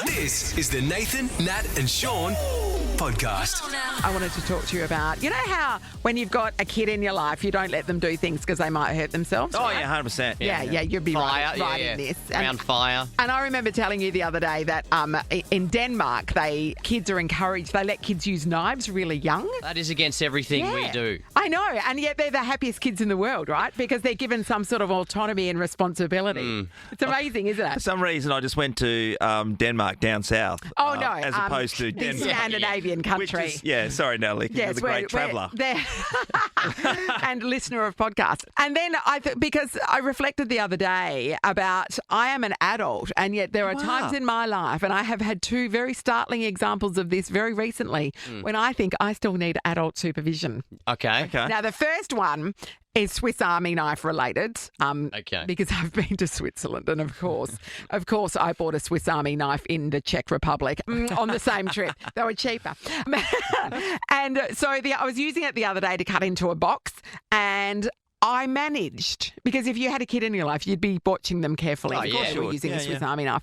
This is the Nathan, Nat and Sean podcast. I wanted to talk to you about, you know how when you've got a kid in your life, you don't let them do things because they might hurt themselves? Oh, right? yeah, 100%. Yeah, you'd be right in this. Around fire. And I remember telling you the other day that in Denmark, kids are encouraged, they let kids use knives really young. That is against everything we do. I know, and yet they're the happiest kids in the world, right? Because they're given some sort of autonomy and responsibility. It's amazing, isn't For it? some reason, I just went to Denmark down south. Oh, no. As opposed to the Denmark. Scandinavian country. Sorry, Natalie. Yes, you're the great traveller. And listener of podcasts. And then because I reflected the other day about I am an adult, and yet there are times in my life, and I have had two very startling examples of this very recently, when I think I still need adult supervision. Okay. Now, the first one is Swiss Army knife related. Okay. Because I've been to Switzerland, and of course, I bought a Swiss Army knife in the Czech Republic on the same trip. They were cheaper. And so I was using it the other day to cut into a box, and I managed, because if you had a kid in your life, you'd be watching them carefully. Of course, you were using a Swiss Army knife.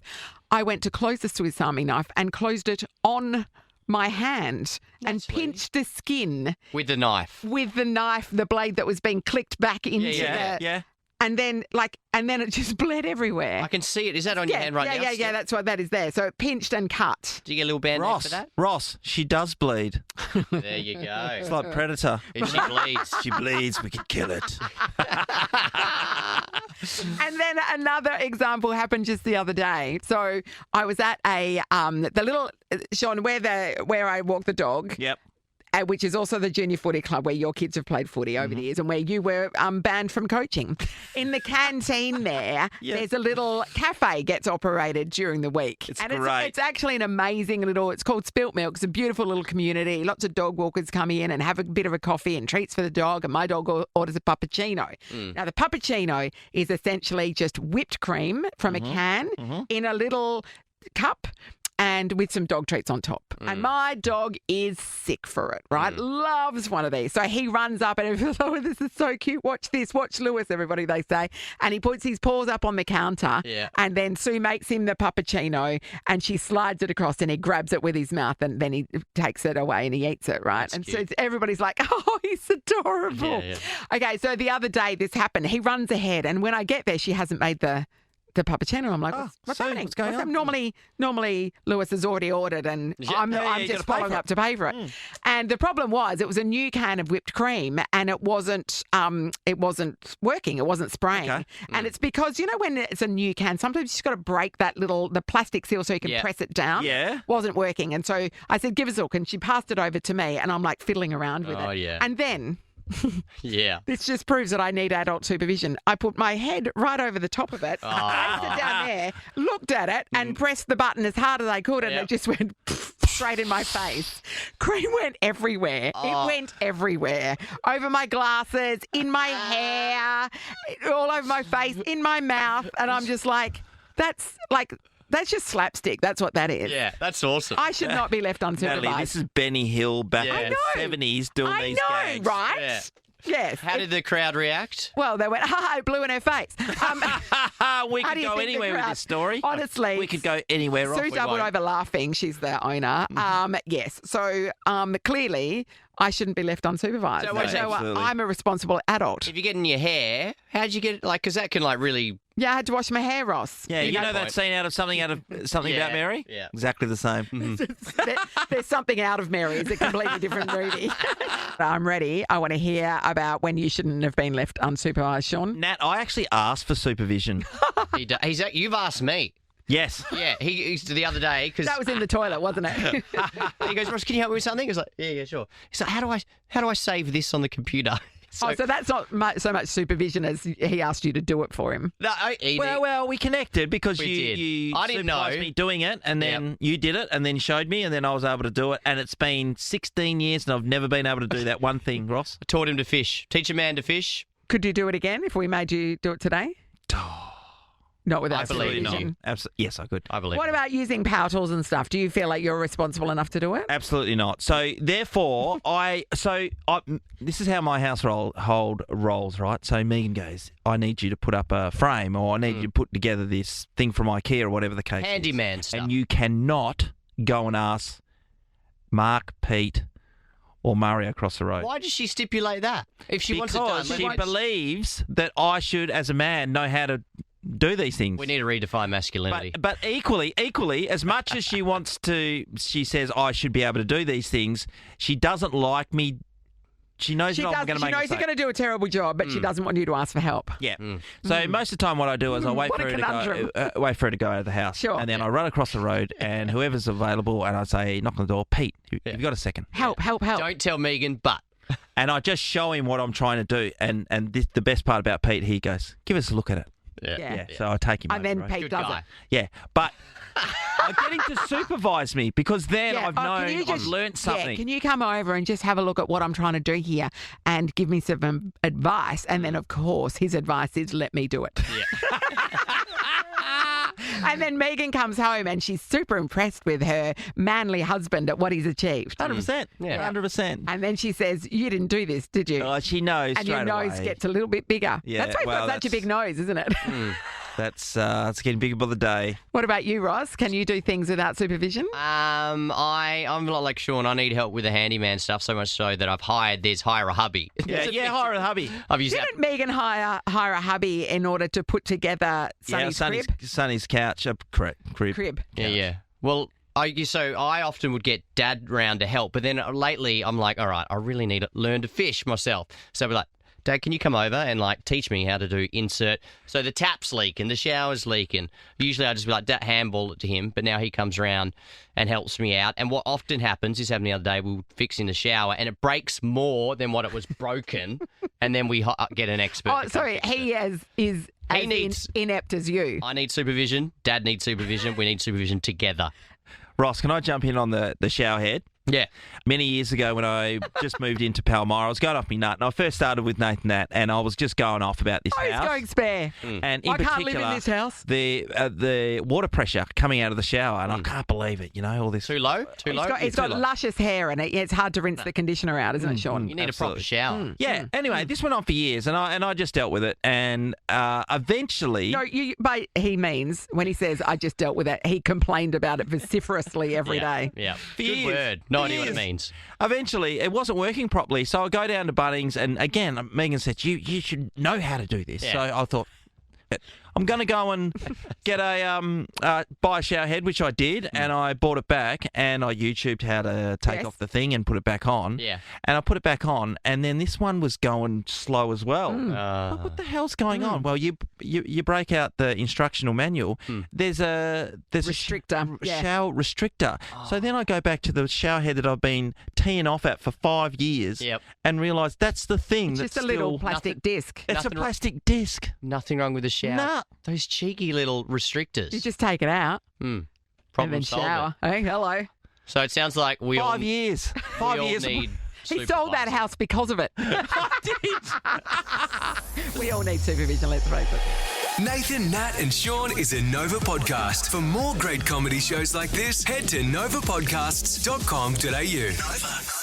I went to close the Swiss Army knife and closed it on my hand and pinched the skin With the knife. with the knife, the blade that was being clicked back into Yeah. and then it just bled everywhere. I can see it. Is that on your hand right now? Yeah, that's what that is there. So it pinched and cut. Do you get a little band-aid for that? Ross, she does bleed. There you go. It's like Predator. If she bleeds. She bleeds, we can kill it. And then another example happened just the other day. So I was at the little Sean where I walk the dog. Yep. Which is also the junior footy club where your kids have played footy over the years and where you were banned from coaching. In the canteen there, there's a little cafe gets operated during the week. It's and great. It's actually an amazing it's called Spilt Milk. It's a beautiful little community. Lots of dog walkers come in and have a bit of a coffee and treats for the dog, and my dog orders a puppuccino. Now, the puppuccino is essentially just whipped cream from a can in a little cup, and with some dog treats on top. And my dog is sick for it, right? Loves one of these. So he runs up and goes, oh, this is so cute. Watch this. Watch Lewis, everybody, they say. And he puts his paws up on the counter. Yeah. And then Sue makes him the puppuccino, and she slides it across, and he grabs it with his mouth, and then he takes it away and he eats it, right? That's and cute. so everybody's like, oh, he's adorable. Yeah. Okay, so the other day this happened. He runs ahead, and when I get there, she hasn't made the puppuccino. I'm like, what's so happening? what's going on? Normally Lewis has already ordered, and I'm you just gotta pay following for up to pay for it. And the problem was, it was a new can of whipped cream, and it wasn't working. It wasn't spraying. Okay. And it's because, you know, when it's a new can, sometimes you just got to break the plastic seal so you can press it down. Yeah. Wasn't working. And so I said, give us a look, and she passed it over to me, and I'm like fiddling around with it. Oh, yeah. And then Yeah. this just proves that I need adult supervision. I put my head right over the top of it, placed it down there, looked at it, and pressed the button as hard as I could, and it just went straight in my face. Cream went everywhere. It went everywhere. Over my glasses, in my hair, all over my face, in my mouth, and I'm just like, that's just slapstick. That's what that is. Yeah, that's awesome. I should not be left unsupervised. Natalie, this is Benny Hill back Yeah. in the 70s doing I these know, gags. right? Yeah. Yes. How did the crowd react? Well, they went, it blew in her face. We How could do you go think the anywhere with crowd- this story. Honestly, We could go anywhere. Ross. Sue doubled over laughing. She's the owner. Yes. So clearly, I shouldn't be left unsupervised. So what is that? Absolutely. I'm a responsible adult. If you get in your hair, how'd you get it? Because that can really... Yeah, I had to wash my hair, Ross. Yeah, you know point. that scene out of something about Mary? Yeah. Exactly the same. There's something out of Mary. It's a completely different movie. I'm ready. I want to hear about when you shouldn't have been left unsupervised, Sean. Nat, I actually asked for supervision. You've asked me. Yes. Yeah, he's the other day because That was in the toilet, wasn't it? he goes, Ross, can you help me with something? I was like, yeah, sure. He's like, how do I save this on the computer? So that's not so much supervision as he asked you to do it for him. No, Well, we connected because We did. you I didn't know. supervised me doing it, and then you did it, and then showed me, and then I was able to do it. And it's been 16 years, and I've never been able to do that one thing, Ross. I taught him to fish. Teach a man to fish. Could you do it again if we made you do it today? Not without Absolutely not. supervision. Yes, I could. I believe. What about using power tools and stuff? Do you feel like you're responsible enough to do it? Absolutely not. So therefore, this is how my household rolls, right? So Megan goes, I need you to put up a frame, or I need you to put together this thing from IKEA, or whatever the case is. Handyman stuff. And you cannot go and ask Mark, Pete, or Murray across the road. Why does she stipulate that? If she wants it done, Because she believes that I should, as a man, know how to do these things. we need to redefine masculinity. But equally, as much as she wants to, she says I should be able to do these things. She doesn't like me. She knows that I'm going to make a She knows you're going to do a terrible job, but she doesn't want you to ask for help. Yeah. So most of the time, what I do is I wait What for a her to conundrum. go. Wait for her to go out of the house, Sure. and then I run across the road, and whoever's available, and I say, knock on the door, Pete, have you got a second? Help. Don't tell Megan, but And I just show him what I'm trying to do, and the best part about Pete, he goes, give us a look at it. Yeah. So I take him. And then over, right? Pete does guy. it. Yeah, but I get him to supervise me because then Yeah. I've Oh, known, can you I've learnt something. Yeah, can you come over and just have a look at what I'm trying to do here and give me some advice? And then, of course, his advice is let me do it. yeah. And then Megan comes home and she's super impressed with her manly husband at what he's achieved. 100%. Yeah. 100%. And then she says, you didn't do this, did you? Oh, she knows and your straight nose away. gets a little bit bigger. Yeah, That's why well, you've got such a big nose, isn't it? That's it's getting bigger by the day. What about you, Ross? Can you do things without supervision? I'm a lot like Sean. I need help with the handyman stuff, so much so that I've hired hire a hubby. Yeah, hire a hubby. I've used that. Didn't Megan hire a hubby in order to put together Sonny's crib? Sonny's couch, crib. Crib. Yeah. Well, I often would get Dad round to help, but then lately I'm like, all right, I really need to learn to fish myself. So I'd be like, Dad, can you come over and teach me how to do insert? So the tap's leaking, the shower's leaking. Usually I just be like, handball it to him, but now he comes around and helps me out. And what often happens, this happened the other day, we were fixing the shower and it breaks more than what it was broken, and then we get an expert. Oh, to come sorry. fix He it. is as needs- inept as you. I need supervision. Dad needs supervision. We need supervision together. Ross, can I jump in on the shower head? Yeah. Many years ago when I just moved into Palmyra, I was going off my nut, and I first started with Nathan that, and I was just going off about this Oh, he's house. going spare. And in I can't particular, live in this house. the water pressure coming out of the shower, and I can't believe it. All this. Too low? Too low? It's got luscious hair in it. Yeah, it's hard to rinse the conditioner out, isn't it, Sean? You need a proper Absolutely. shower. Yeah. Anyway, this went on for years, and I just dealt with it, and eventually. No, but he means when he says I just dealt with it, he complained about it vociferously every day. Yeah. Good years. word. No For idea what it years. means. Eventually, it wasn't working properly, so I go down to Bunnings, and again, Megan said, you should know how to do this. Yeah. So I thought, I'm going to go and get buy a shower head, which I did, and I bought it back, and I YouTubed how to take Yes. off the thing and put it back on. Yeah. And I put it back on, and then this one was going slow as well. What the hell's going on? Well, you break out the instructional manual. There's a Restrictor, yeah. shower restrictor. So then I go back to the shower head that I've been teeing off at for 5 years, Yep. and realise that's the thing. It's that's just a little still- plastic disc. It's a Nothing wrong- plastic disc. Nothing wrong with the shower. Nah. Those cheeky little restrictors. You just take it out Problem and then solved. shower. Hey, hello. So it sounds like we all 5 years. we 5 all years. need He sold that supervisors. house because of it. I did. We all need supervision, let's face it. Nathan, Nat, and Sean is a Nova podcast. For more great comedy shows like this, head to novapodcasts.com.au. Nova.